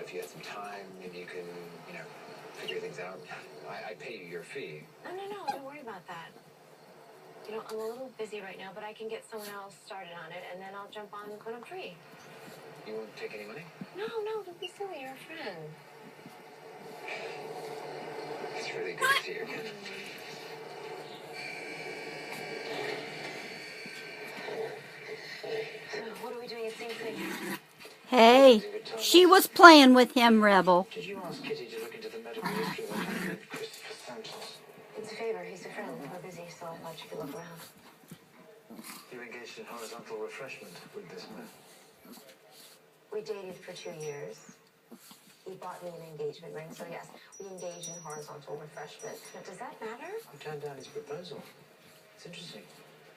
if you had some time, maybe you can, figure things out. I pay you your fee. No, don't worry about that. I'm a little busy right now, but I can get someone else started on it, and then I'll jump on when I'm free. You won't take any money? No, don't be silly. You're a friend. It's really good to see you again. So, what are we doing at Sing Sing? Hey, she was playing with him, Rebel. Did you ask Kitty to look into the medical history of a man named Christopher Santos? It's a favor. He's a friend. We're busy, so I thought you could look around. You engaged in horizontal refreshment with this man? We dated for 2 years. He bought me an engagement ring, so yes, we engaged in horizontal refreshment. But does that matter? I turned down his proposal. It's interesting.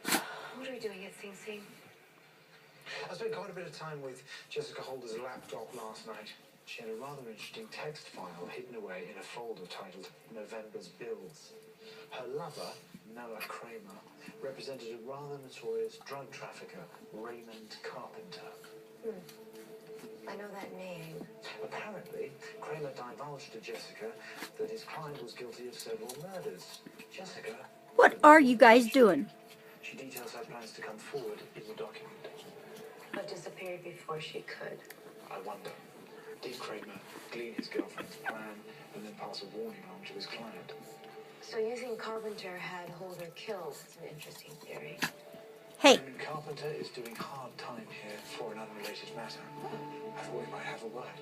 What are we doing at Sing Sing? I spent quite a bit of time with Jessica Holder's laptop last night. She had a rather interesting text file hidden away in a folder titled November's Bills. Her lover, Noah Kramer, represented a rather notorious drug trafficker, Raymond Carpenter. I know that name. Apparently, Kramer divulged to Jessica that his client was guilty of several murders. Jessica... What are you guys doing? She details her plans to come forward in the document. But disappeared before she could. I wonder, did Kramer glean his girlfriend's plan and then pass a warning on to his client? So you think Carpenter had Holder killed? That's an interesting theory. Hey, Raymond Carpenter is doing hard time here for an unrelated matter. I thought we might have a word.